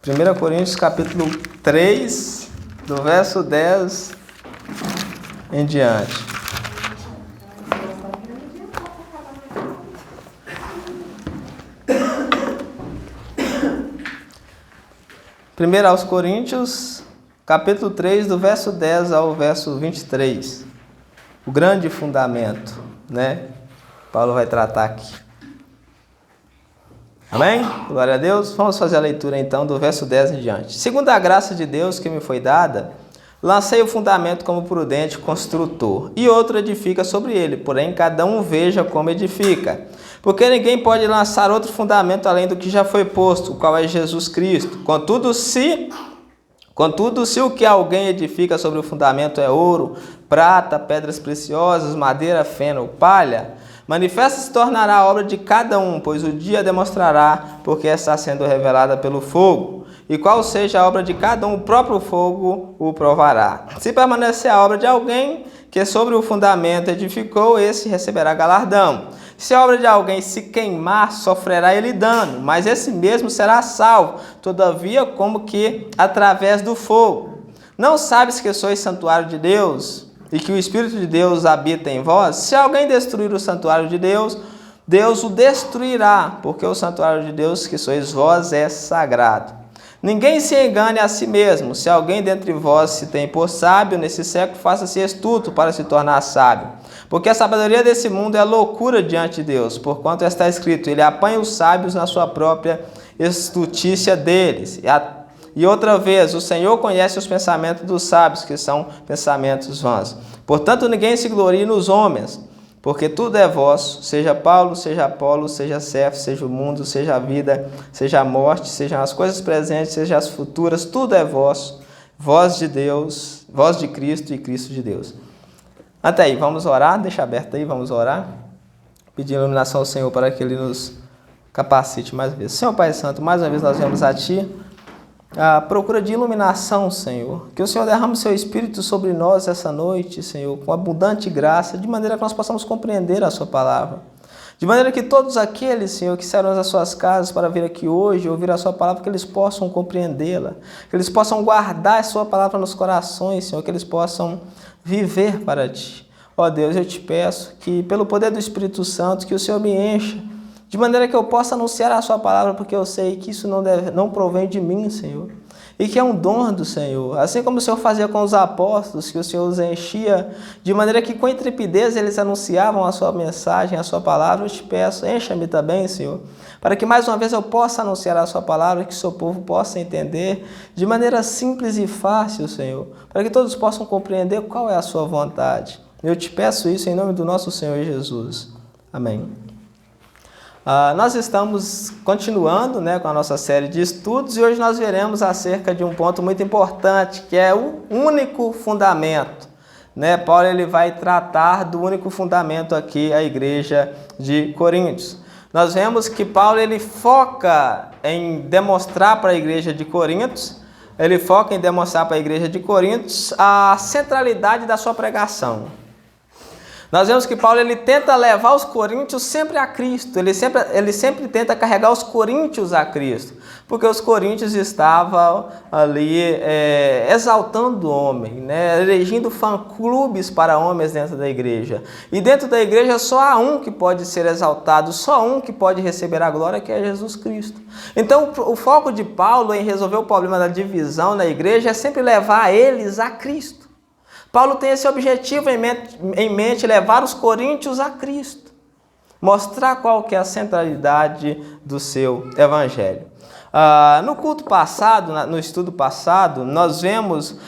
1 Coríntios capítulo 3, do verso 10 em diante. Primeiro aos Coríntios, capítulo 3, do verso 10 ao verso 23. O grande fundamento, né? Paulo vai tratar aqui. Amém? Glória a Deus. Vamos fazer a leitura então do verso 10 em diante. Segundo a graça de Deus que me foi dada, lancei o fundamento como prudente construtor, e outro edifica sobre ele, porém cada um veja como edifica. Porque ninguém pode lançar outro fundamento além do que já foi posto, o qual é Jesus Cristo. Contudo, se o que alguém edifica sobre o fundamento é ouro, prata, pedras preciosas, madeira, feno ou palha, manifesta se tornará a obra de cada um, pois o dia demonstrará, porque está sendo revelada pelo fogo. E qual seja a obra de cada um, o próprio fogo o provará. Se permanecer a obra de alguém que sobre o fundamento edificou, esse receberá galardão. Se a obra de alguém se queimar, sofrerá ele dano, mas esse mesmo será salvo, todavia como que através do fogo. Não sabes que sois santuário de Deus e que o Espírito de Deus habita em vós? Se alguém destruir o santuário de Deus, Deus o destruirá, porque o santuário de Deus que sois vós é sagrado. Ninguém se engane a si mesmo. Se alguém dentre vós se tem por sábio nesse século, faça-se estulto para se tornar sábio. Porque a sabedoria desse mundo é loucura diante de Deus, porquanto está escrito, ele apanha os sábios na sua própria estultícia deles. E outra vez, o Senhor conhece os pensamentos dos sábios, que são pensamentos vãos. Portanto, ninguém se glorie nos homens, porque tudo é vosso, seja Paulo, seja Apolo, seja Cefas, seja o mundo, seja a vida, seja a morte, sejam as coisas presentes, sejam as futuras, tudo é vosso, vós de Deus, vós de Cristo e Cristo de Deus. Até aí, vamos orar, deixa aberto aí, vamos orar, pedir iluminação ao Senhor para que Ele nos capacite mais vezes. Senhor Pai Santo, mais uma vez nós vemos a Ti, a procura de iluminação, Senhor. Que o Senhor derrame o Seu Espírito sobre nós essa noite, Senhor, com abundante graça, de maneira que nós possamos compreender a Sua palavra. De maneira que todos aqueles, Senhor, que saíram das suas casas para vir aqui hoje, ouvir a Sua palavra, que eles possam compreendê-la, que eles possam guardar a Sua palavra nos corações, Senhor, que eles possam viver para Ti. Ó Deus, eu te peço que, pelo poder do Espírito Santo, que o Senhor me encha, de maneira que eu possa anunciar a Sua palavra, porque eu sei que isso não provém de mim, Senhor, e que é um dom do Senhor. Assim como o Senhor fazia com os apóstolos, que o Senhor os enchia, de maneira que com intrepidez eles anunciavam a Sua mensagem, a Sua palavra, eu te peço, encha-me também, Senhor, para que mais uma vez eu possa anunciar a Sua palavra, que o Seu povo possa entender de maneira simples e fácil, Senhor, para que todos possam compreender qual é a Sua vontade. Eu te peço isso em nome do nosso Senhor Jesus. Amém. Nós estamos continuando, né, com a nossa série de estudos e hoje nós veremos acerca de um ponto muito importante, que é o único fundamento. Né? Paulo ele vai tratar do único fundamento aqui, a igreja de Coríntios. Nós vemos que Paulo ele foca em demonstrar para a igreja de Coríntios, a centralidade da sua pregação. Nós vemos que Paulo ele tenta levar os coríntios sempre a Cristo, ele sempre tenta carregar os coríntios a Cristo, porque os coríntios estavam ali exaltando o homem, né? Erigindo fã-clubes para homens dentro da igreja. E dentro da igreja só há um que pode ser exaltado, só um que pode receber a glória, que é Jesus Cristo. Então o foco de Paulo em resolver o problema da divisão na igreja é sempre levar eles a Cristo. Paulo tem esse objetivo em mente, levar os coríntios a Cristo, mostrar qual que é a centralidade do seu evangelho. No culto passado, no estudo passado, nós vemos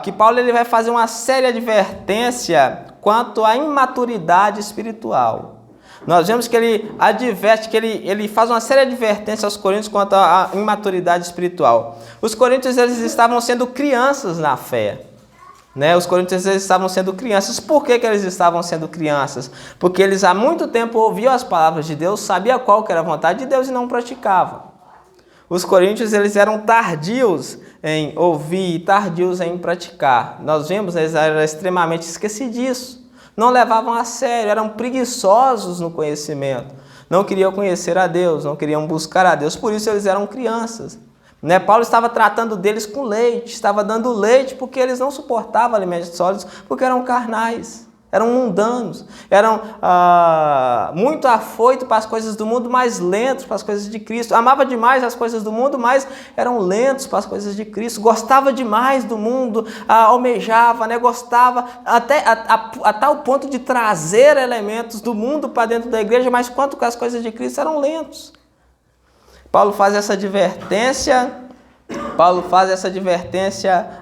que Paulo ele vai fazer uma séria advertência quanto à imaturidade espiritual. Nós vemos que ele adverte, que ele faz uma séria advertência aos coríntios quanto à imaturidade espiritual. Os coríntios eles estavam sendo crianças na fé. Né? Os coríntios eles estavam sendo crianças. Por que eles estavam sendo crianças? Porque eles há muito tempo ouviam as palavras de Deus, sabiam qual que era a vontade de Deus e não praticavam. Os coríntios eles eram tardios em ouvir e tardios em praticar. Nós vemos, eles eram extremamente esquecidos, não levavam a sério, eram preguiçosos no conhecimento. Não queriam conhecer a Deus, não queriam buscar a Deus, por isso eles eram crianças. Né? Paulo estava tratando deles com leite, estava dando leite porque eles não suportavam alimentos sólidos, porque eram carnais, eram mundanos, eram muito afoitos para as coisas do mundo, mas lentos para as coisas de Cristo. Amava demais as coisas do mundo, mas eram lentos para as coisas de Cristo. Gostava demais do mundo, almejava, né? Gostava até a tal ponto de trazer elementos do mundo para dentro da igreja, mas quanto que as coisas de Cristo eram lentos. Paulo faz essa advertência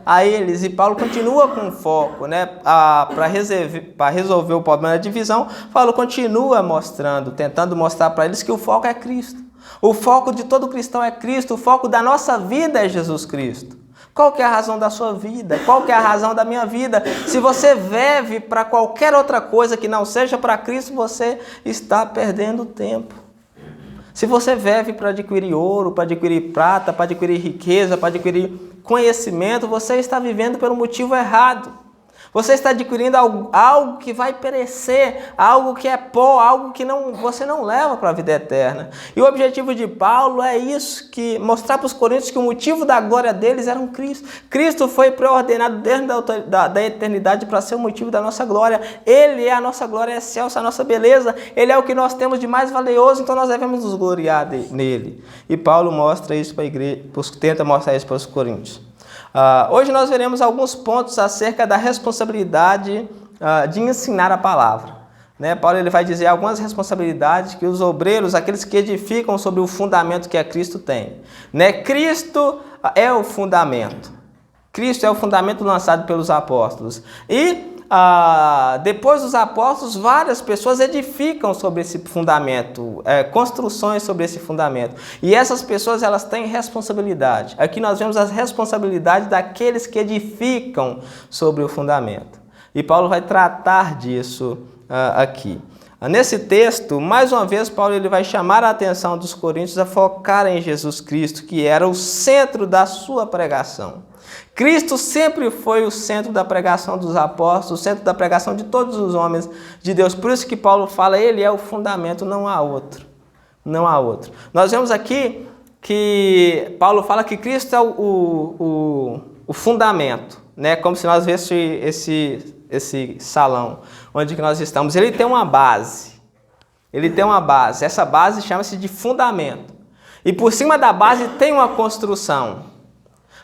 a eles, e Paulo continua com foco, né? Para resolver o problema da divisão, Paulo continua tentando mostrar para eles que o foco é Cristo. O foco de todo cristão é Cristo, o foco da nossa vida é Jesus Cristo. Qual que é a razão da sua vida? Qual que é a razão da minha vida? Se você vive para qualquer outra coisa que não seja para Cristo, você está perdendo tempo. Se você vive para adquirir ouro, para adquirir prata, para adquirir riqueza, para adquirir conhecimento, você está vivendo pelo motivo errado. Você está adquirindo algo que vai perecer, algo que é pó, algo que você não leva para a vida eterna. E o objetivo de Paulo é isso, mostrar para os coríntios que o motivo da glória deles era um Cristo. Cristo foi pré-ordenado desde da eternidade para ser o motivo da nossa glória. Ele é a nossa glória excelsa, a nossa beleza. Ele é o que nós temos de mais valioso, então nós devemos nos gloriar nele. E Paulo mostra isso para a igreja, tenta mostrar isso para os coríntios. Hoje nós veremos alguns pontos acerca da responsabilidade de ensinar a palavra. Né? Paulo ele vai dizer algumas responsabilidades que os obreiros, aqueles que edificam sobre o fundamento que Cristo tem. Né? Cristo é o fundamento. Cristo é o fundamento lançado pelos apóstolos. E depois dos apóstolos, várias pessoas edificam sobre esse fundamento, construções sobre esse fundamento. E essas pessoas, elas têm responsabilidade. Aqui nós vemos as responsabilidades daqueles que edificam sobre o fundamento. E Paulo vai tratar disso aqui. Nesse texto, mais uma vez, Paulo ele vai chamar a atenção dos coríntios a focar em Jesus Cristo, que era o centro da sua pregação. Cristo sempre foi o centro da pregação dos apóstolos, o centro da pregação de todos os homens de Deus. Por isso que Paulo fala, ele é o fundamento, não há outro. Não há outro. Nós vemos aqui que Paulo fala que Cristo é o fundamento, né? Como se nós vêssemos esse salão onde nós estamos. Ele tem uma base. Ele tem uma base. Essa base chama-se de fundamento. E por cima da base tem uma construção.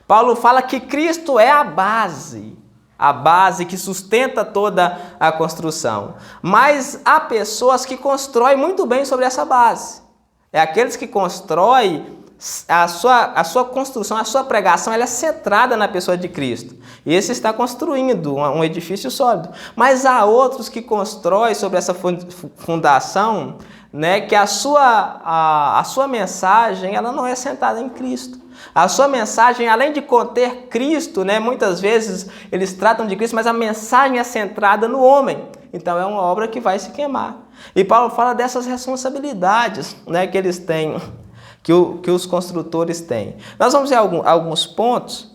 Paulo fala que Cristo é a base que sustenta toda a construção. Mas há pessoas que constroem muito bem sobre essa base. É aqueles que constroem a sua construção, a sua pregação, ela é centrada na pessoa de Cristo. E esse está construindo um edifício sólido. Mas há outros que constroem sobre essa fundação, né, que a sua mensagem ela não é centrada em Cristo. A sua mensagem, além de conter Cristo, né, muitas vezes eles tratam de Cristo, mas a mensagem é centrada no homem. Então é uma obra que vai se queimar. E Paulo fala dessas responsabilidades, né, que eles têm, que os construtores têm. Nós vamos ver alguns pontos,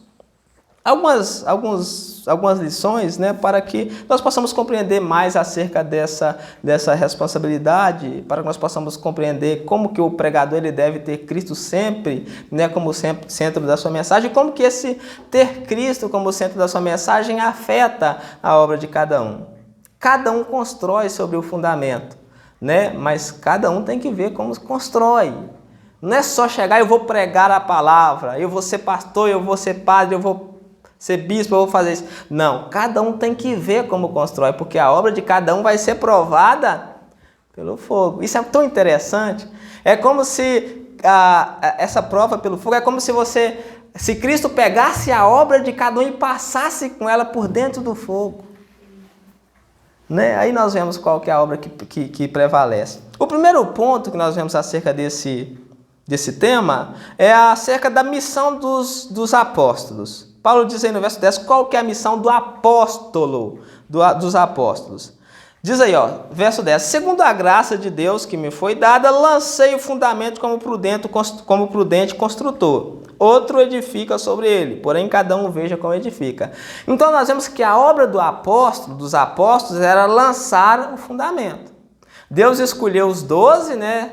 algumas lições, né, para que nós possamos compreender mais acerca dessa responsabilidade, para que nós possamos compreender como que o pregador ele deve ter Cristo sempre, né, como centro da sua mensagem, como que esse ter Cristo como centro da sua mensagem afeta a obra de cada um. Cada um constrói sobre o fundamento, né, mas cada um tem que ver como constrói. Não é só chegar, eu vou pregar a palavra, eu vou ser pastor, eu vou ser padre, eu vou ser bispo, eu vou fazer isso. Não, cada um tem que ver como constrói, porque a obra de cada um vai ser provada pelo fogo. Isso é tão interessante. É como se essa prova pelo fogo é como se Cristo pegasse a obra de cada um e passasse com ela por dentro do fogo. Né? Aí nós vemos qual que é a obra que prevalece. O primeiro ponto que nós vemos acerca desse tema é acerca da missão dos apóstolos. Paulo diz aí no verso 10 qual que é a missão do apóstolo, dos apóstolos. Diz aí, verso 10, segundo a graça de Deus que me foi dada, lancei o fundamento como prudente construtor. Outro edifica sobre ele, porém cada um veja como edifica. Então nós vemos que a obra dos apóstolos, era lançar o fundamento. Deus escolheu os 12, né?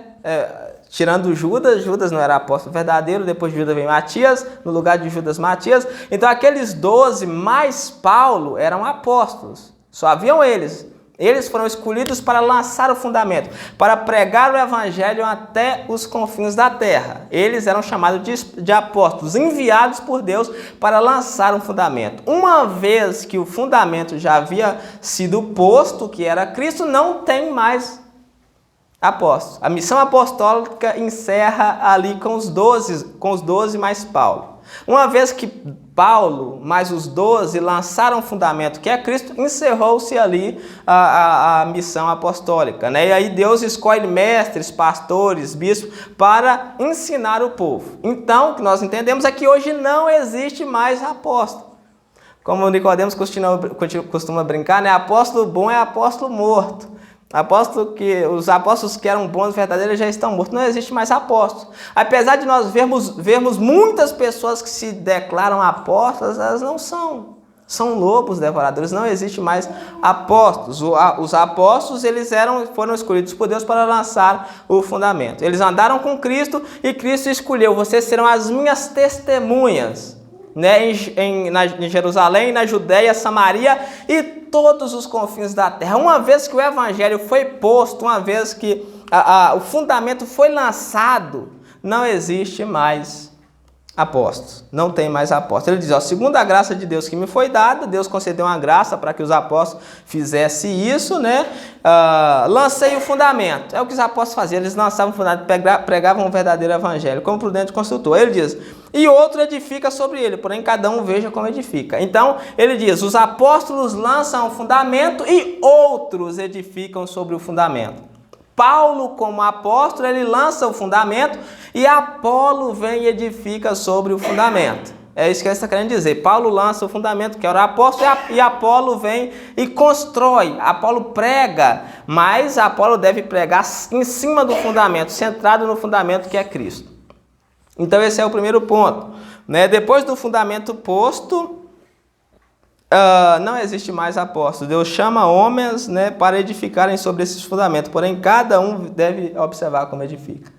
Tirando Judas, Judas não era apóstolo verdadeiro, depois de Judas veio Matias, no lugar de Judas, Matias. Então aqueles 12 mais Paulo eram apóstolos, só haviam eles. Eles foram escolhidos para lançar o fundamento, para pregar o evangelho até os confins da terra. Eles eram chamados de apóstolos, enviados por Deus para lançar um fundamento. Uma vez que o fundamento já havia sido posto, que era Cristo, não tem mais apóstolos. A missão apostólica encerra ali com os 12 mais Paulo. Uma vez que Paulo mais os 12 lançaram o fundamento, que é Cristo, encerrou-se ali a missão apostólica, né? E aí Deus escolhe mestres, pastores, bispos para ensinar o povo. Então, o que nós entendemos é que hoje não existe mais apóstolo. Como o Nicodemos costuma brincar, né? Apóstolo bom é apóstolo morto. Os apóstolos que eram bons, verdadeiros, já estão mortos. Não existe mais apóstolo. Apesar de nós vermos muitas pessoas que se declaram apóstolas, elas não são. São lobos devoradores. Não existe mais apóstolos. Os apóstolos foram escolhidos por Deus para lançar o fundamento. Eles andaram com Cristo e Cristo escolheu: vocês serão as minhas testemunhas, né, em Jerusalém, na Judéia, Samaria e todos os confins da terra. Uma vez que o evangelho foi posto, uma vez que o fundamento foi lançado, não existe mais apóstolos. Não tem mais apóstolos. Ele diz, segundo a graça de Deus que me foi dada, Deus concedeu uma graça para que os apóstolos fizessem isso, né? Lancei o fundamento. É o que os apóstolos faziam. Eles lançavam o fundamento, pregavam um verdadeiro evangelho, como prudente construtor. Ele diz, e outro edifica sobre ele, porém cada um veja como edifica. Então, ele diz, os apóstolos lançam o fundamento e outros edificam sobre o fundamento. Paulo, como apóstolo, ele lança o fundamento e Apolo vem e edifica sobre o fundamento. É isso que ele está querendo dizer. Paulo lança o fundamento, que era o apóstolo, e Apolo vem e constrói. Apolo prega, mas Apolo deve pregar em cima do fundamento, centrado no fundamento que é Cristo. Então esse é o primeiro ponto, né? Depois do fundamento posto, não existe mais apóstolo. Deus chama homens, né, para edificarem sobre esses fundamentos, porém cada um deve observar como edifica.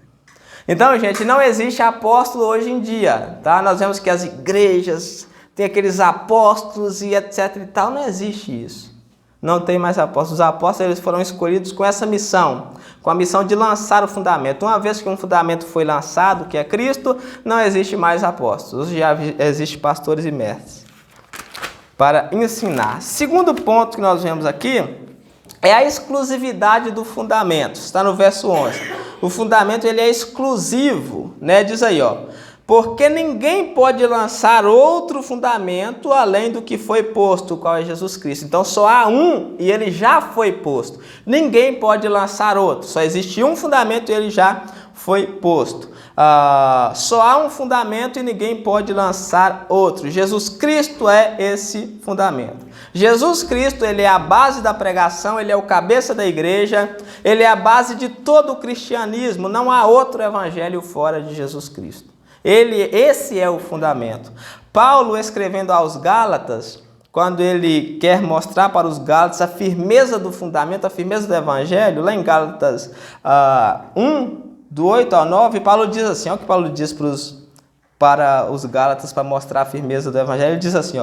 Então, gente, não existe apóstolo hoje em dia, tá? Nós vemos que as igrejas têm aqueles apóstolos e etc e tal. Não existe isso. Não tem mais apóstolos. Os apóstolos eles foram escolhidos com essa missão, com a missão de lançar o fundamento. Uma vez que um fundamento foi lançado, que é Cristo, não existe mais apóstolos. Já existe pastores e mestres para ensinar. Segundo ponto que nós vemos aqui é a exclusividade do fundamento. Está no verso 11. O fundamento ele é exclusivo, né? Diz aí, porque ninguém pode lançar outro fundamento além do que foi posto, qual é Jesus Cristo. Então só há um e ele já foi posto. Ninguém pode lançar outro. Só existe um fundamento e ele já foi posto. Só há um fundamento e ninguém pode lançar outro. Jesus Cristo é esse fundamento. Jesus Cristo, ele é a base da pregação, ele é o cabeça da igreja, ele é a base de todo o cristianismo. Não há outro evangelho fora de Jesus Cristo. Esse é o fundamento. Paulo, escrevendo aos Gálatas, quando ele quer mostrar para os Gálatas a firmeza do fundamento, a firmeza do evangelho, lá em Gálatas 1, do 8 ao 9, Paulo diz assim, olha o que Paulo diz para os Gálatas para mostrar a firmeza do evangelho. Ele diz assim,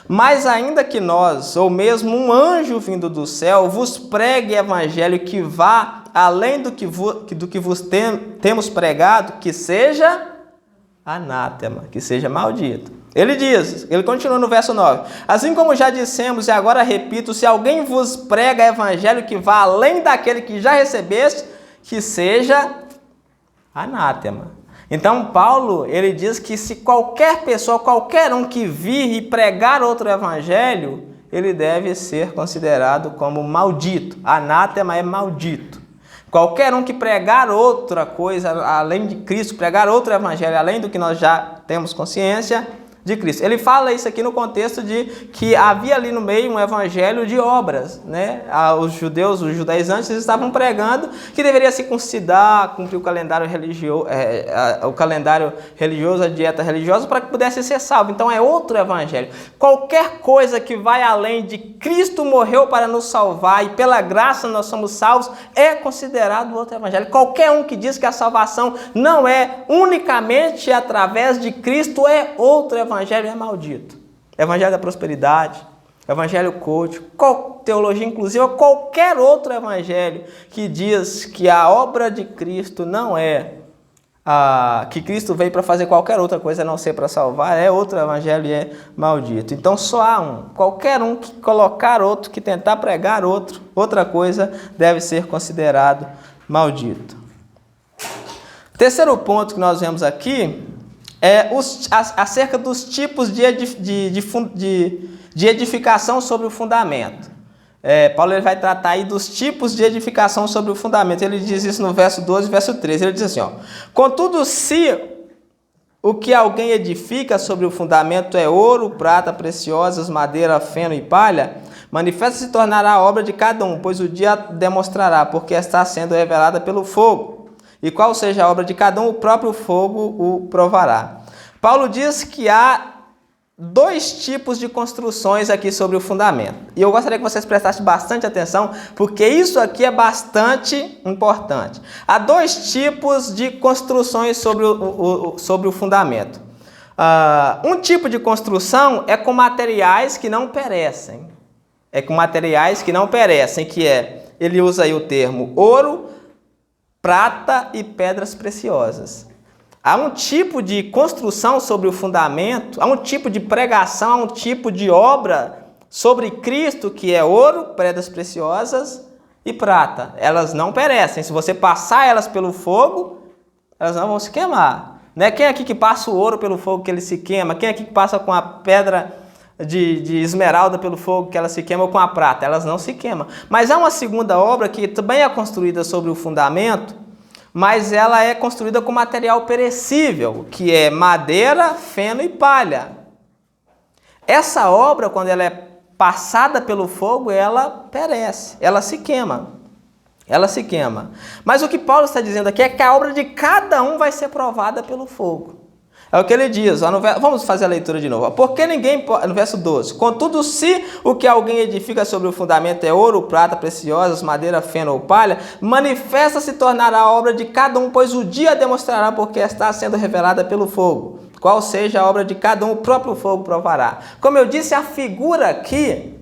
mas ainda que nós, ou mesmo um anjo vindo do céu, vos pregue evangelho que vá além do que vos temos pregado, que seja anátema, que seja maldito. Ele continua no verso 9. Assim como já dissemos e agora repito, se alguém vos prega evangelho que vá além daquele que já recebeste, que seja anátema. Então Paulo, ele diz que se qualquer pessoa, qualquer um que vir e pregar outro evangelho, ele deve ser considerado como maldito. Anátema é maldito. Qualquer um que pregar outra coisa além de Cristo, pregar outro evangelho além do que nós já temos consciência, de Cristo. Ele fala isso aqui no contexto de que havia ali no meio um evangelho de obras, né? Os judaizantes estavam pregando que deveria circuncidar, cumprir o calendário religioso, a dieta religiosa, para que pudesse ser salvo. Então é outro evangelho. Qualquer coisa que vai além de Cristo morreu para nos salvar e pela graça nós somos salvos é considerado outro evangelho. Qualquer um que diz que a salvação não é unicamente através de Cristo é outro evangelho, é maldito. Evangelho da prosperidade, evangelho coach, teologia inclusiva, qualquer outro evangelho que diz que a obra de Cristo não é que Cristo veio para fazer qualquer outra coisa a não ser para salvar, é outro evangelho e é maldito. Então só há um. Qualquer um que colocar outro, que tentar pregar outra coisa, deve ser considerado maldito. Terceiro ponto que nós vemos aqui é acerca dos tipos de edificação sobre o fundamento. Paulo ele vai tratar aí dos tipos de edificação sobre o fundamento. Ele diz isso no verso 12 e verso 13. Ele diz assim, ó: contudo, se o que alguém edifica sobre o fundamento é ouro, prata, preciosas, madeira, feno e palha, manifesta se tornará a obra de cada um, pois o dia demonstrará, porque está sendo revelada pelo fogo. E qual seja a obra de cada um, o próprio fogo o provará. Paulo diz que há dois tipos de construções aqui sobre o fundamento. E eu gostaria que vocês prestassem bastante atenção, porque isso aqui é bastante importante. Há dois tipos de construções sobre o fundamento. Um tipo de construção é com materiais que não perecem. Ele usa aí o termo ouro, prata e pedras preciosas. Há um tipo de construção sobre o fundamento, há um tipo de pregação, há um tipo de obra sobre Cristo que é ouro, pedras preciosas e prata. Elas não perecem. Se você passar elas pelo fogo, elas não vão se queimar. Não é quem aqui que passa o ouro pelo fogo que ele se queima? Quem aqui que passa com a pedra de esmeralda pelo fogo que ela se queima ou com a prata? Elas não se queimam. Mas há uma segunda obra que também é construída sobre o fundamento, mas ela é construída com material perecível, que é madeira, feno e palha. Essa obra, quando ela é passada pelo fogo, ela perece, ela se queima. Mas o que Paulo está dizendo aqui é que a obra de cada um vai ser provada pelo fogo. É o que ele diz. Vamos fazer a leitura de novo. Porque ninguém pode, no verso 12. Contudo, se o que alguém edifica sobre o fundamento é ouro, prata, preciosas, madeira, feno ou palha, manifesta se tornará a obra de cada um, pois o dia demonstrará porque está sendo revelada pelo fogo. Qual seja a obra de cada um, o próprio fogo provará. Como eu disse, a figura aqui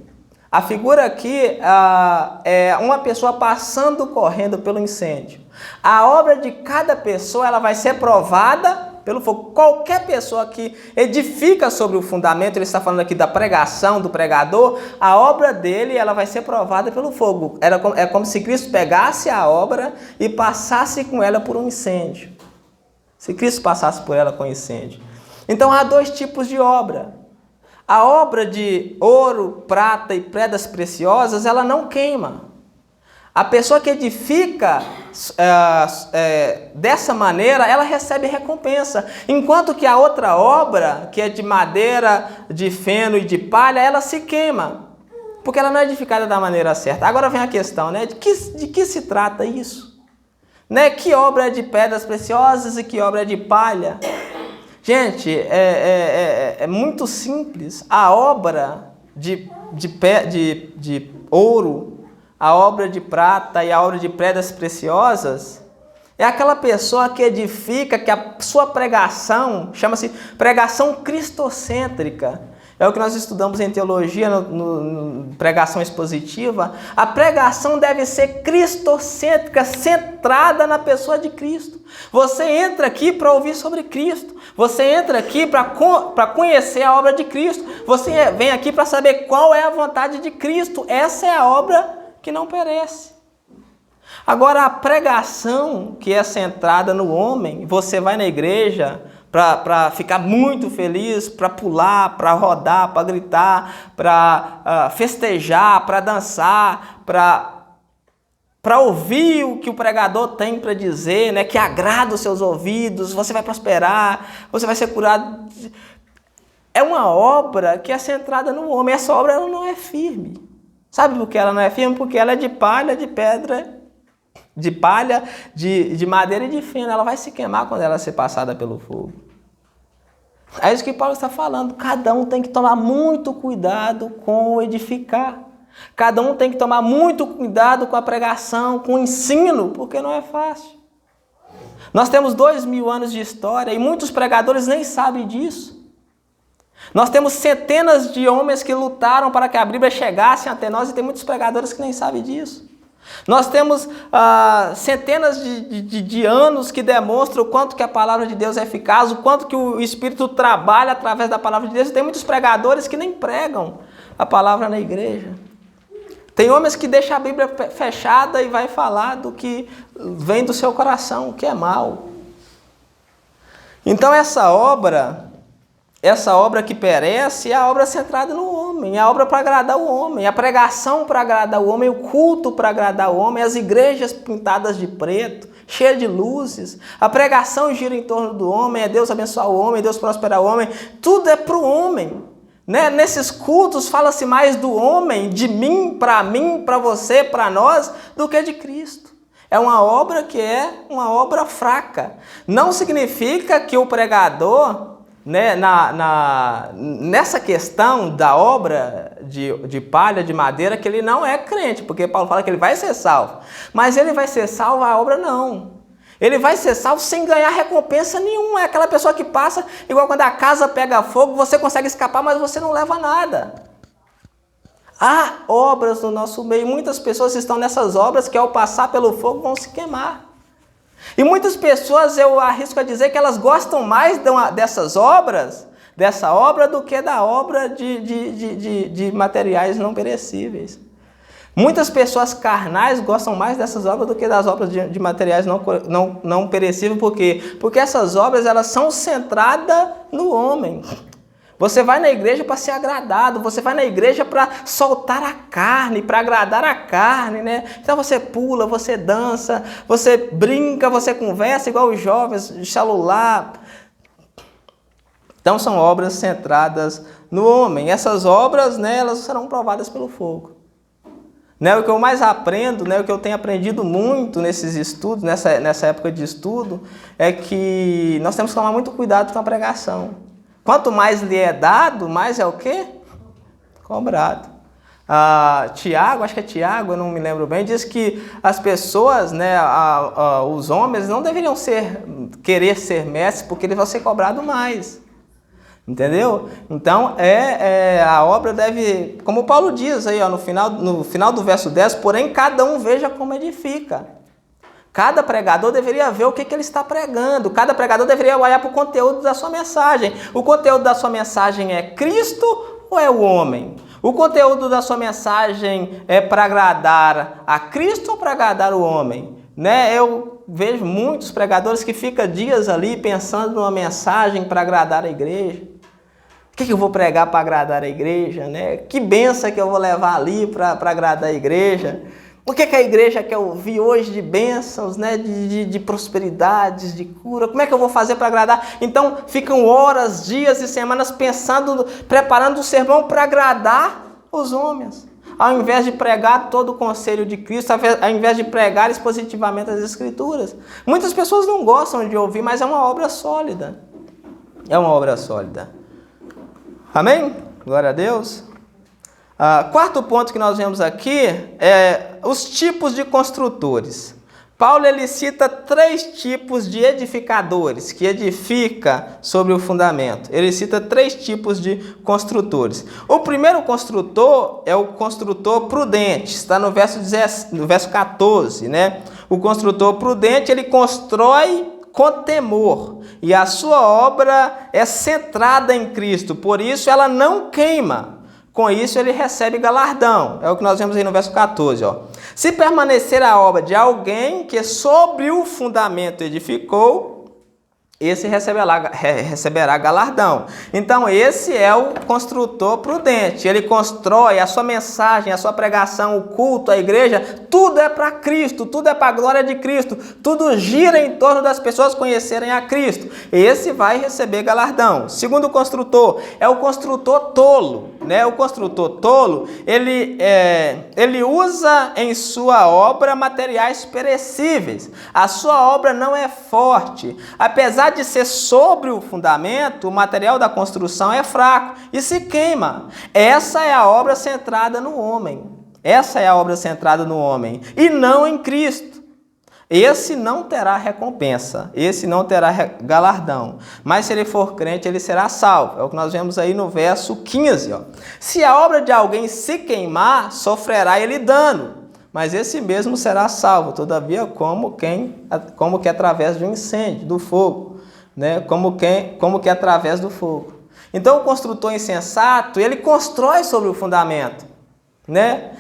é uma pessoa passando, correndo pelo incêndio. A obra de cada pessoa ela vai ser provada pelo fogo. Qualquer pessoa que edifica sobre o fundamento, ele está falando aqui da pregação do pregador, a obra dele ela vai ser provada pelo fogo. É como se Cristo pegasse a obra e passasse com ela por um incêndio. Se Cristo passasse por ela com incêndio. Então há dois tipos de obra. A obra de ouro, prata e pedras preciosas, ela não queima. A pessoa que edifica dessa maneira, ela recebe recompensa. Enquanto que a outra obra, que é de madeira, de feno e de palha, ela se queima. Porque ela não é edificada da maneira certa. Agora vem a questão, né? De que se trata isso? Né? Que obra é de pedras preciosas e que obra é de palha? Gente, é muito simples. A obra de ouro, a obra de prata e a obra de pedras preciosas é aquela pessoa que edifica, que a sua pregação chama-se pregação cristocêntrica. É o que nós estudamos em teologia, no pregação expositiva. A pregação deve ser cristocêntrica, centrada na pessoa de Cristo. Você entra aqui para ouvir sobre Cristo. Você entra aqui para conhecer a obra de Cristo. Você vem aqui para saber qual é a vontade de Cristo. Essa é a obra que não perece. Agora, a pregação que é centrada no homem, você vai na igreja para ficar muito feliz, para pular, para rodar, para gritar, para festejar, para dançar, para ouvir o que o pregador tem para dizer, né, que agrada os seus ouvidos, você vai prosperar, você vai ser curado. é uma obra que é centrada no homem. Essa obra ela não é firme. Sabe por que ela não é firme? Porque ela é de palha, de pedra, de palha, de madeira e de feno. Ela vai se queimar quando ela ser passada pelo fogo. É isso que Paulo está falando. Cada um tem que tomar muito cuidado com o edificar. Cada um tem que tomar muito cuidado com a pregação, com o ensino, porque não é fácil. Nós temos 2000 anos de história e muitos pregadores nem sabem disso. Nós temos centenas de homens que lutaram para que a Bíblia chegasse até nós e tem muitos pregadores que nem sabem disso. Nós temos centenas de anos que demonstram o quanto que a palavra de Deus é eficaz, o quanto que o Espírito trabalha através da palavra de Deus. E tem muitos pregadores que nem pregam a palavra na igreja. Tem homens que deixam a Bíblia fechada e vai falar do que vem do seu coração, o que é mal. Então essa obra que perece é a obra centrada no homem, é a obra para agradar o homem, a pregação para agradar o homem, o culto para agradar o homem, as igrejas pintadas de preto, cheias de luzes, a pregação gira em torno do homem, é Deus abençoar o homem, Deus prosperar o homem, tudo é para o homem. Né? Nesses cultos fala-se mais do homem, de mim, para você, para nós, do que de Cristo. É uma obra que é uma obra fraca. Não significa que o pregador, né, nessa questão da obra de palha, de madeira, que ele não é crente, porque Paulo fala que ele vai ser salvo. Mas ele vai ser salvo, a obra não. Ele vai ser salvo sem ganhar recompensa nenhuma. É aquela pessoa que passa, igual quando a casa pega fogo, você consegue escapar, mas você não leva nada. Há obras no nosso meio. Muitas pessoas estão nessas obras que ao passar pelo fogo vão se queimar. E muitas pessoas, eu arrisco a dizer que elas gostam mais dessa obra do que da obra de materiais não perecíveis. Muitas pessoas carnais gostam mais dessas obras do que das obras de materiais não perecíveis. Por quê? Porque essas obras elas são centradas no homem. Você vai na igreja para ser agradado, você vai na igreja para soltar a carne, para agradar a carne, né? Então você pula, você dança, você brinca, você conversa igual os jovens, de celular. Então são obras centradas no homem. Essas obras, né, elas serão provadas pelo fogo. Né, o que eu mais aprendo, né, o que eu tenho aprendido muito nesses estudos, nessa época de estudo, é que nós temos que tomar muito cuidado com a pregação. Quanto mais lhe é dado, mais é o quê? Cobrado. Tiago, acho que é Tiago, eu não me lembro bem, diz que as pessoas, né, os homens, não deveriam querer ser mestres porque eles vão ser cobrados mais. Entendeu? Então, a obra deve, como Paulo diz aí, ó, no final do verso 10, porém cada um veja como edifica. Cada pregador deveria ver o que ele está pregando. Cada pregador deveria olhar para o conteúdo da sua mensagem. O conteúdo da sua mensagem é Cristo ou é o homem? O conteúdo da sua mensagem é para agradar a Cristo ou para agradar o homem? Né? Eu vejo muitos pregadores que ficam dias ali pensando numa mensagem para agradar a igreja. O que eu vou pregar para agradar a igreja? Né? Que bênção que eu vou levar ali para agradar a igreja? O que a igreja quer ouvir hoje de bênçãos, né? de prosperidades, de cura? Como é que eu vou fazer para agradar? Então ficam horas, dias e semanas pensando, preparando o sermão para agradar os homens. Ao invés de pregar todo o conselho de Cristo, ao invés de pregar expositivamente as Escrituras. Muitas pessoas não gostam de ouvir, mas é uma obra sólida. É uma obra sólida. Amém? Glória a Deus. Quarto ponto que nós vemos aqui é os tipos de construtores. Paulo ele cita 3 tipos de edificadores que edificam sobre o fundamento. Ele cita 3 tipos de construtores. O primeiro construtor é o construtor prudente, está no verso 14, né? O construtor prudente, ele constrói com temor e a sua obra é centrada em Cristo, por isso ela não queima. Com isso, ele recebe galardão. É o que nós vemos aí no verso 14. Ó. Se permanecer a obra de alguém que sobre o fundamento edificou, esse receberá galardão. Então, esse é o construtor prudente. Ele constrói a sua mensagem, a sua pregação, o culto, a igreja, tudo é para Cristo, tudo é para a glória de Cristo, tudo gira em torno das pessoas conhecerem a Cristo. Esse vai receber galardão. Segundo construtor, é o construtor tolo, né? O construtor tolo, ele usa em sua obra materiais perecíveis. A sua obra não é forte. Apesar de ser sobre o fundamento, o material da construção é fraco e se queima. Essa é a obra centrada no homem. Essa é a obra centrada no homem e não em Cristo. Esse não terá recompensa, esse não terá galardão. Mas se ele for crente, ele será salvo. É o que nós vemos aí no verso 15. Ó. Se a obra de alguém se queimar, sofrerá ele dano. Mas esse mesmo será salvo, todavia, como que através de um incêndio, do fogo, né? Como que através do fogo. Então, o construtor insensato, ele constrói sobre o fundamento, né?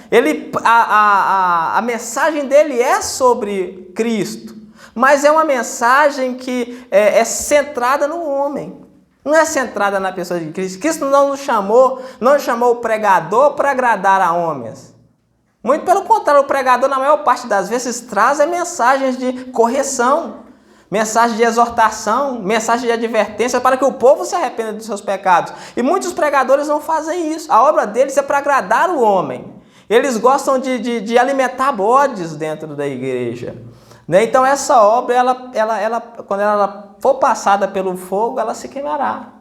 A mensagem dele é sobre Cristo, mas é uma mensagem que é centrada no homem. Não é centrada na pessoa de Cristo. Cristo não chamou o pregador para agradar a homens. Muito pelo contrário, o pregador, na maior parte das vezes, traz mensagens de correção, mensagem de exortação, mensagem de advertência para que o povo se arrependa dos seus pecados. E muitos pregadores não fazem isso. A obra deles é para agradar o homem. Eles gostam de alimentar bodes dentro da igreja. Né? Então, essa obra, quando ela for passada pelo fogo, ela se queimará.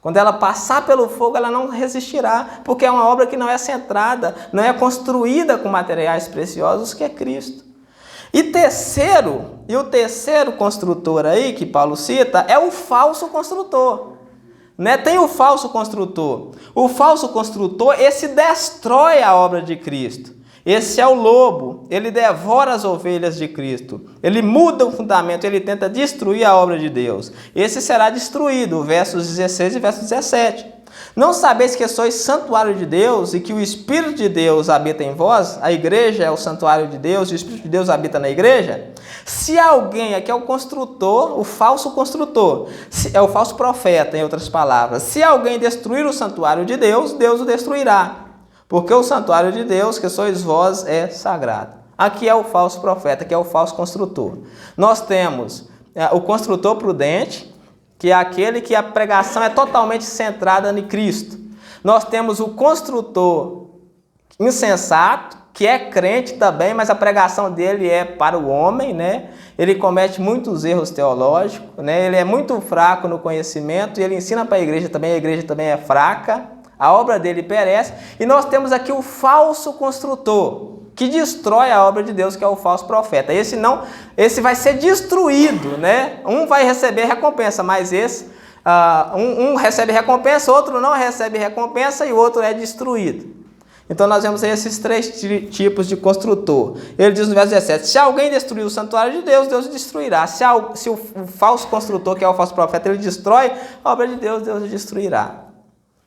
Quando ela passar pelo fogo, ela não resistirá, porque é uma obra que não é centrada, não é construída com materiais preciosos, que é Cristo. E o terceiro construtor aí, que Paulo cita, é o falso construtor. Né? Tem o falso construtor. O falso construtor, esse destrói a obra de Cristo. Esse é o lobo, ele devora as ovelhas de Cristo, ele muda o fundamento, ele tenta destruir a obra de Deus. Esse será destruído, versos 16 e versos 17. Não sabeis que sois santuário de Deus e que o Espírito de Deus habita em vós? A igreja é o santuário de Deus e o Espírito de Deus habita na igreja? Se alguém, aqui é o construtor, o falso construtor, é o falso profeta, em outras palavras, se alguém destruir o santuário de Deus, Deus o destruirá. Porque o santuário de Deus, que sois vós, é sagrado. Aqui é o falso profeta, que é o falso construtor. Nós temos o construtor prudente, que é aquele que a pregação é totalmente centrada em Cristo. Nós temos o construtor insensato, que é crente também, mas a pregação dele é para o homem, né? Ele comete muitos erros teológicos, né? Ele é muito fraco no conhecimento e ele ensina para a igreja também é fraca. A obra dele perece. E nós temos aqui o falso construtor, que destrói a obra de Deus, que é o falso profeta. Esse vai ser destruído, né? Um vai receber recompensa, mas um recebe recompensa, outro não recebe recompensa e o outro é destruído. Então nós vemos aí esses três tipos de construtor. Ele diz no verso 17, se alguém destruir o santuário de Deus, Deus o destruirá. Se o falso construtor, que é o falso profeta, ele destrói a obra de Deus, Deus o destruirá.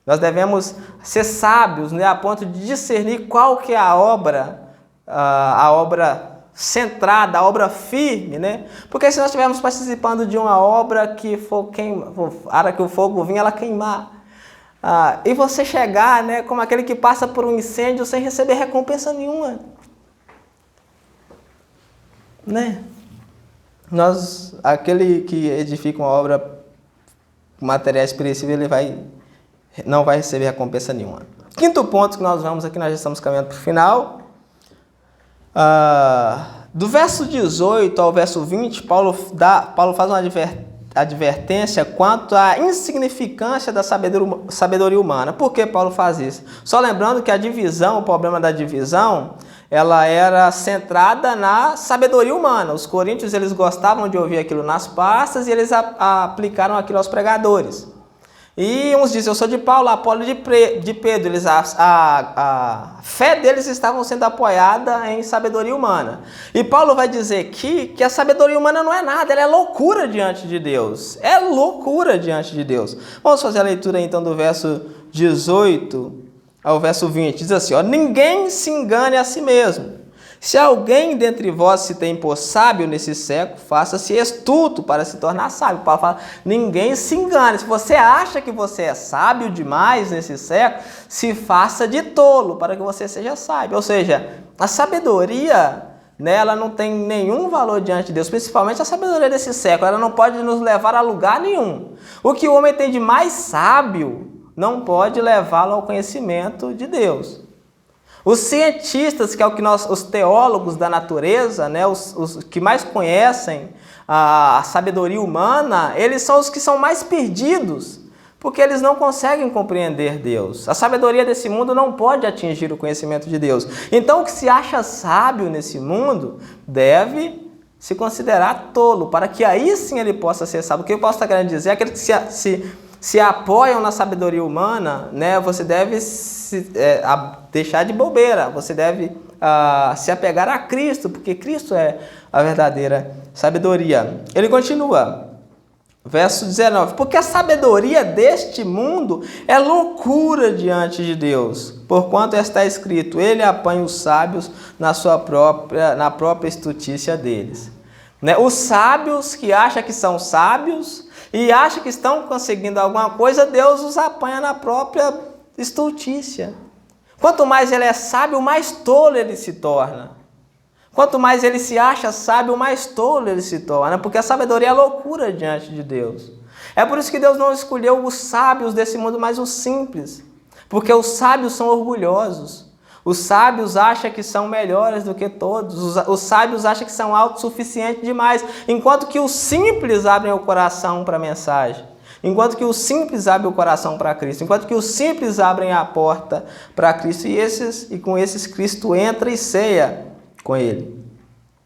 Nós devemos ser sábios, né, a ponto de discernir qual que é a obra centrada, a obra firme, né? Porque se nós estivermos participando de uma obra que a hora que o fogo vir, ela queimar, e você chegar, né, como aquele que passa por um incêndio sem receber recompensa nenhuma, né? Aquele que edifica uma obra com materiais perecíveis, ele não vai receber recompensa nenhuma. Quinto ponto que nós vamos aqui, nós já estamos caminhando para o final. Do verso 18 ao verso 20, Paulo faz uma advertência quanto à insignificância da sabedoria humana. Por que Paulo faz isso? Só lembrando que o problema da divisão, ela era centrada na sabedoria humana. Os coríntios, eles gostavam de ouvir aquilo nas pastas e eles aplicaram aquilo aos pregadores. E uns dizem, eu sou de Paulo, Apolo de Pedro. A fé deles estava sendo apoiada em sabedoria humana. E Paulo vai dizer aqui que a sabedoria humana não é nada, ela é loucura diante de Deus. É loucura diante de Deus. Vamos fazer a leitura então do verso 18 ao verso 20. Diz assim, ninguém se engane a si mesmo. Se alguém dentre vós se tem por sábio nesse século, faça-se estulto para se tornar sábio. Paulo fala, ninguém se engane. Se você acha que você é sábio demais nesse século, se faça de tolo para que você seja sábio. Ou seja, a sabedoria, né, ela não tem nenhum valor diante de Deus, principalmente a sabedoria desse século. Ela não pode nos levar a lugar nenhum. O que o homem tem de mais sábio não pode levá-lo ao conhecimento de Deus. Os cientistas, que é o que os teólogos da natureza, né, os que mais conhecem a sabedoria humana, eles são os que são mais perdidos, porque eles não conseguem compreender Deus. A sabedoria desse mundo não pode atingir o conhecimento de Deus. Então, o que se acha sábio nesse mundo deve se considerar tolo, para que aí sim ele possa ser sábio. O que eu posso estar querendo dizer é que aqueles que se apoiam na sabedoria humana, né, você deve deixar de bobeira, você deve se apegar a Cristo, porque Cristo é a verdadeira sabedoria. Ele continua, verso 19, porque a sabedoria deste mundo é loucura diante de Deus, porquanto está escrito, ele apanha os sábios na própria estutícia deles. Né? Os sábios que acham que são sábios e acham que estão conseguindo alguma coisa, Deus os apanha na própria estultícia. Quanto mais ele é sábio, mais tolo ele se torna. Quanto mais ele se acha sábio, mais tolo ele se torna, porque a sabedoria é loucura diante de Deus. É por isso que Deus não escolheu os sábios desse mundo, mas os simples, porque os sábios são orgulhosos. Os sábios acham que são melhores do que todos. Os sábios acham que são autossuficientes demais. Enquanto que os simples abrem o coração para a mensagem. Enquanto que os simples abrem o coração para Cristo. Enquanto que os simples abrem a porta para Cristo. E com esses Cristo entra e ceia com ele.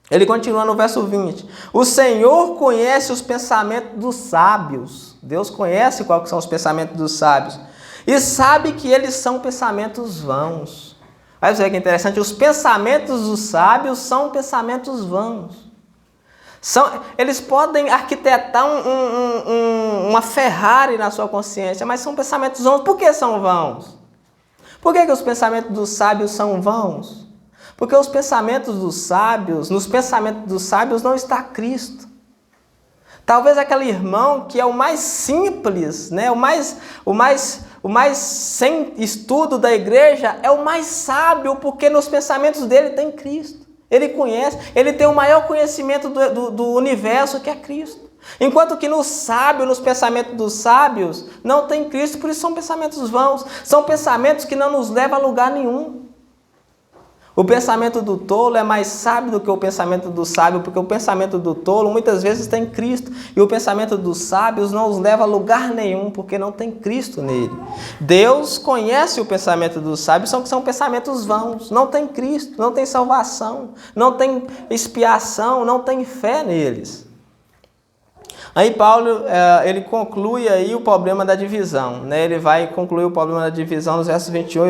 Ele continua no verso 20. O Senhor conhece os pensamentos dos sábios. Deus conhece quais são os pensamentos dos sábios. E sabe que eles são pensamentos vãos. Olha só que interessante, os pensamentos dos sábios são pensamentos vãos. Eles podem arquitetar uma Ferrari na sua consciência, mas são pensamentos vãos. Por que são vãos? Por que os pensamentos dos sábios são vãos? Porque os pensamentos dos sábios, nos pensamentos dos sábios não está Cristo. Talvez aquele irmão que é o mais simples, né? o mais sem estudo da igreja, é o mais sábio, porque nos pensamentos dele tem Cristo. Ele conhece, ele tem o maior conhecimento do universo, que é Cristo. Enquanto que no sábio, nos pensamentos dos sábios, não tem Cristo, por isso são pensamentos vãos. São pensamentos que não nos levam a lugar nenhum. O pensamento do tolo é mais sábio do que o pensamento do sábio, porque o pensamento do tolo muitas vezes tem Cristo, e o pensamento dos sábios não os leva a lugar nenhum, porque não tem Cristo nele. Deus conhece o pensamento dos sábios, são pensamentos vãos, não tem Cristo, não tem salvação, não tem expiação, não tem fé neles. Aí Paulo, ele conclui aí o problema da divisão, né? Ele vai concluir o problema da divisão nos versos 21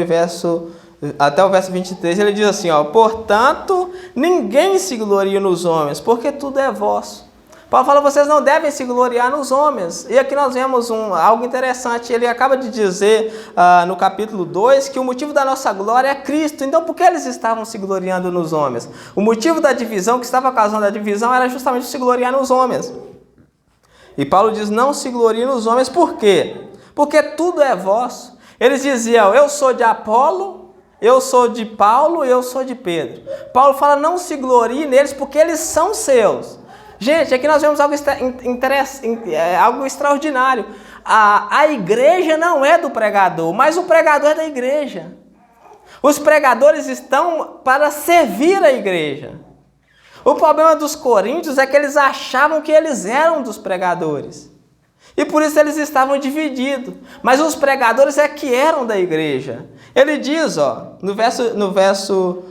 até o verso 23, ele diz assim, portanto, ninguém se glorie nos homens, porque tudo é vosso. Paulo fala, vocês não devem se gloriar nos homens. E aqui nós vemos algo interessante. Ele acaba de dizer no capítulo 2 que o motivo da nossa glória é Cristo. Então, por que eles estavam se gloriando nos homens? O motivo da divisão, que estava causando a divisão, era justamente se gloriar nos homens. E Paulo diz, não se glorie nos homens, por quê? Porque tudo é vosso. Eles diziam, eu sou de Apolo, eu sou de Paulo, eu sou de Pedro. Paulo fala, não se glorie neles, porque eles são seus. Gente, aqui nós vemos algo extraordinário. A igreja não é do pregador, mas o pregador é da igreja. Os pregadores estão para servir a igreja. O problema dos coríntios é que eles achavam que eles eram dos pregadores. E por isso eles estavam divididos. Mas os pregadores é que eram da igreja. Ele diz, no verso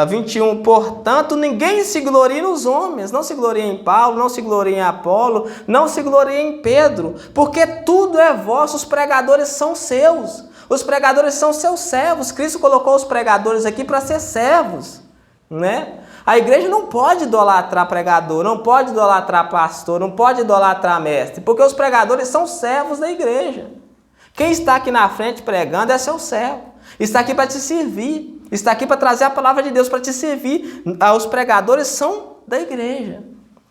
21, portanto, ninguém se glorie nos homens. Não se glorie em Paulo, não se glorie em Apolo, não se glorie em Pedro. Porque tudo é vosso, os pregadores são seus. Os pregadores são seus servos. Cristo colocou os pregadores aqui para ser servos, né? A igreja não pode idolatrar pregador, não pode idolatrar pastor, não pode idolatrar mestre, porque os pregadores são servos da igreja. Quem está aqui na frente pregando é seu servo, está aqui para te servir. Está aqui para trazer a palavra de Deus, para te servir. Os pregadores são da igreja.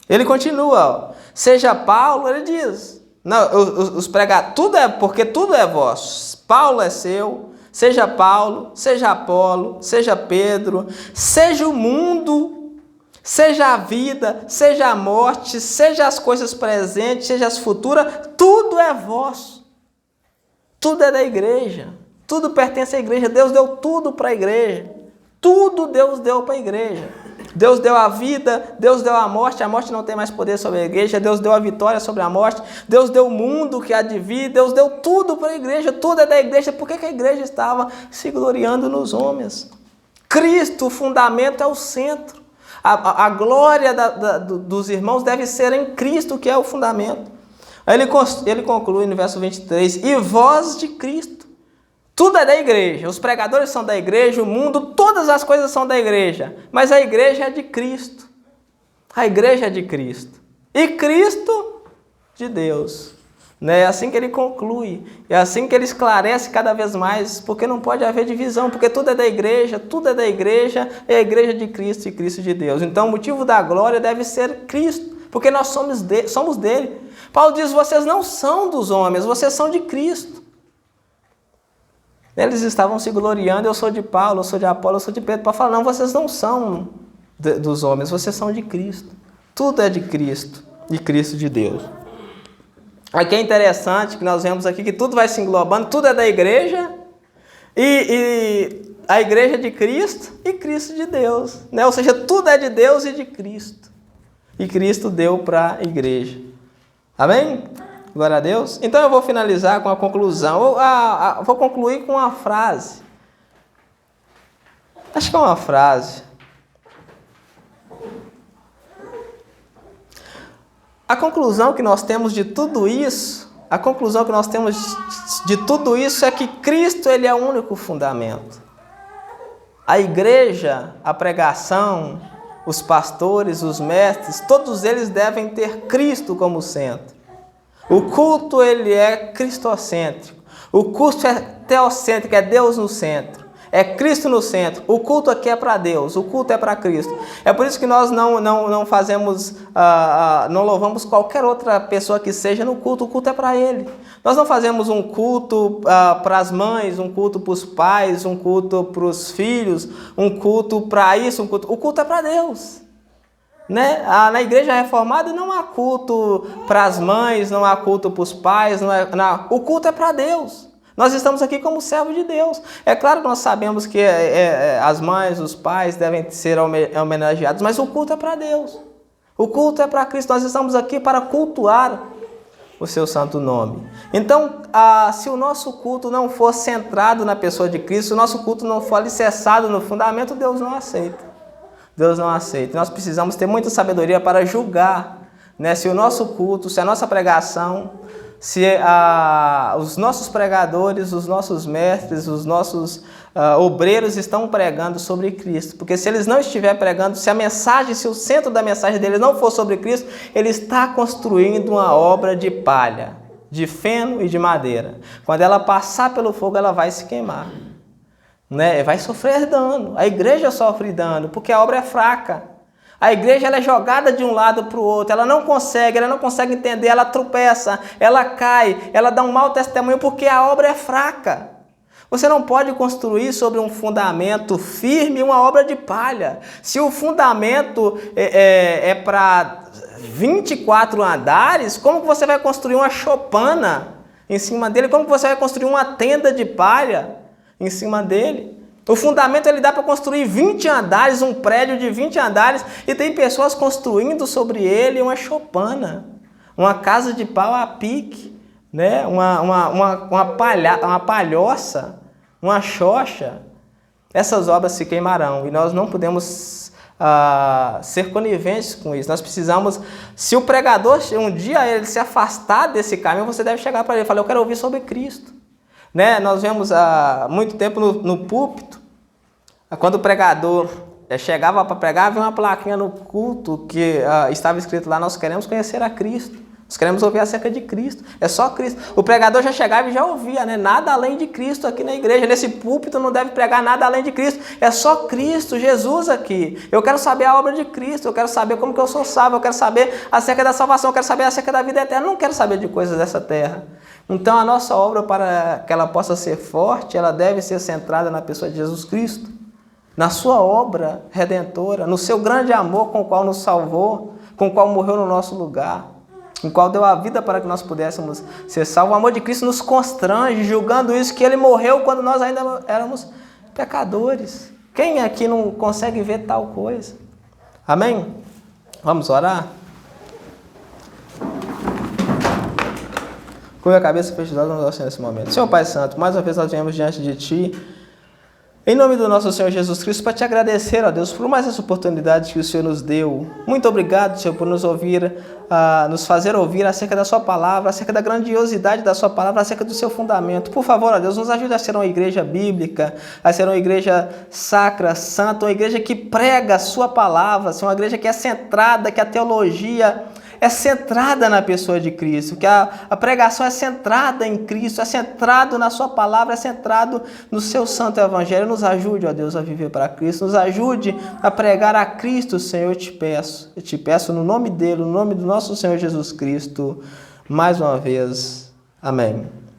Ele continua, ó, seja Paulo, ele diz, não, os pregadores, porque tudo é vosso. Paulo é seu, seja Paulo, seja Apolo, seja Pedro, seja o mundo, seja a vida, seja a morte, seja as coisas presentes, seja as futuras, tudo é vosso. Tudo é da igreja. Tudo pertence à igreja. Deus deu tudo para a igreja. Tudo Deus deu para a igreja. Deus deu a vida, Deus deu a morte não tem mais poder sobre a igreja, Deus deu a vitória sobre a morte, Deus deu o mundo que há de vir, Deus deu tudo para a igreja, tudo é da igreja. Por que a igreja estava se gloriando nos homens? Cristo, o fundamento, é o centro. A glória dos irmãos deve ser em Cristo, que é o fundamento. Aí ele conclui no verso 23, e vós de Cristo. Tudo é da igreja, os pregadores são da igreja, o mundo, todas as coisas são da igreja. Mas a igreja é de Cristo. A igreja é de Cristo. E Cristo de Deus. É assim que ele conclui. É assim que ele esclarece cada vez mais. Porque não pode haver divisão. Porque tudo é da igreja, tudo é da igreja. É a igreja de Cristo e Cristo de Deus. Então o motivo da glória deve ser Cristo. Porque nós somos dele. Paulo diz, vocês não são dos homens, vocês são de Cristo. Eles estavam se gloriando, eu sou de Paulo, eu sou de Apolo, eu sou de Pedro. Para falar, não, vocês não são dos homens, vocês são de Cristo. Tudo é de Cristo e Cristo de Deus. Aqui é interessante que nós vemos aqui que tudo vai se englobando, tudo é da igreja e a igreja é de Cristo e Cristo de Deus. Né? Ou seja, tudo é de Deus e de Cristo. E Cristo deu para a igreja. Amém? Glória a Deus. Então eu vou finalizar com a conclusão. Vou concluir com uma frase. Acho que é uma frase. A conclusão que nós temos de tudo isso, é que Cristo, ele é o único fundamento. A igreja, a pregação, os pastores, os mestres, todos eles devem ter Cristo como centro. O culto, ele é cristocêntrico. O culto é teocêntrico, é Deus no centro. É Cristo no centro. O culto aqui é para Deus, o culto é para Cristo. É por isso que nós não fazemos, não louvamos qualquer outra pessoa que seja no culto. O culto é para Ele. Nós não fazemos um culto para as mães, um culto para os pais, um culto para os filhos, um culto para isso, o culto é para Deus. Né? Na igreja reformada não há culto para as mães, não há culto para os pais, o culto é para Deus. Nós estamos aqui como servos de Deus. É claro que nós sabemos que as mães, os pais devem ser homenageados, mas o culto é para Deus. O culto é para Cristo. Nós estamos aqui para cultuar o seu santo nome. Então, se o nosso culto não for centrado na pessoa de Cristo, se o nosso culto não for alicerçado no fundamento, Deus não aceita. Deus não aceita. Nós precisamos ter muita sabedoria para julgar, né, se o nosso culto, se a nossa pregação, se os nossos pregadores, os nossos mestres, os nossos obreiros estão pregando sobre Cristo. Porque se eles não estiverem pregando, se o centro da mensagem deles não for sobre Cristo, ele está construindo uma obra de palha, de feno e de madeira. Quando ela passar pelo fogo, ela vai se queimar. Né? Vai sofrer dano. A igreja sofre dano porque a obra é fraca. A igreja ela é jogada de um lado para o outro. Ela não consegue entender, ela tropeça, ela cai, ela dá um mau testemunho porque a obra é fraca. Você não pode construir sobre um fundamento firme uma obra de palha. Se o fundamento é para 24 andares, como que você vai construir uma choupana em cima dele? Como que você vai construir uma tenda de palha em cima dele? O fundamento ele dá para construir 20 andares, um prédio de 20 andares, e tem pessoas construindo sobre ele uma choupana, uma casa de pau a pique, né? uma palhoça, uma xoxa. Essas obras se queimarão e nós não podemos ser coniventes com isso. Nós precisamos, se o pregador um dia ele se afastar desse caminho, você deve chegar para ele e falar, eu quero ouvir sobre Cristo. Né? Nós vemos há muito tempo no púlpito, quando o pregador chegava para pregar, havia uma plaquinha no culto que estava escrito lá, nós queremos conhecer a Cristo. Nós queremos ouvir acerca de Cristo. É só Cristo. O pregador já chegava e já ouvia, né? Nada além de Cristo aqui na igreja. Nesse púlpito não deve pregar nada além de Cristo. É só Cristo, Jesus aqui. Eu quero saber a obra de Cristo. Eu quero saber como que eu sou salvo. Eu quero saber acerca da salvação. Eu quero saber acerca da vida eterna. Eu não quero saber de coisas dessa terra. Então a nossa obra, para que ela possa ser forte, ela deve ser centrada na pessoa de Jesus Cristo. Na sua obra redentora. No seu grande amor com o qual nos salvou. Com o qual morreu no nosso lugar. O qual deu a vida para que nós pudéssemos ser salvos. O amor de Cristo nos constrange, julgando isso, que Ele morreu quando nós ainda éramos pecadores. Quem aqui não consegue ver tal coisa? Amém? Vamos orar? Com a cabeça fechada, vamos orar nesse momento. Senhor Pai Santo, mais uma vez nós viemos diante de Ti, em nome do nosso Senhor Jesus Cristo, para Te agradecer, ó Deus, por mais essa oportunidade que o Senhor nos deu. Muito obrigado, Senhor, por nos ouvir, nos fazer ouvir acerca da Sua palavra, acerca da grandiosidade da Sua palavra, acerca do seu fundamento. Por favor, ó Deus, nos ajude a ser uma igreja bíblica, a ser uma igreja sacra, santa, uma igreja que prega a Sua palavra, uma igreja que é centrada, que a teologia é centrada na pessoa de Cristo, que a pregação é centrada em Cristo, é centrado na Sua palavra, é centrado no Seu santo evangelho. Nos ajude, ó Deus, a viver para Cristo, nos ajude a pregar a Cristo, Senhor, eu te peço no nome dEle, no nome do nosso Senhor Jesus Cristo, mais uma vez. Amém.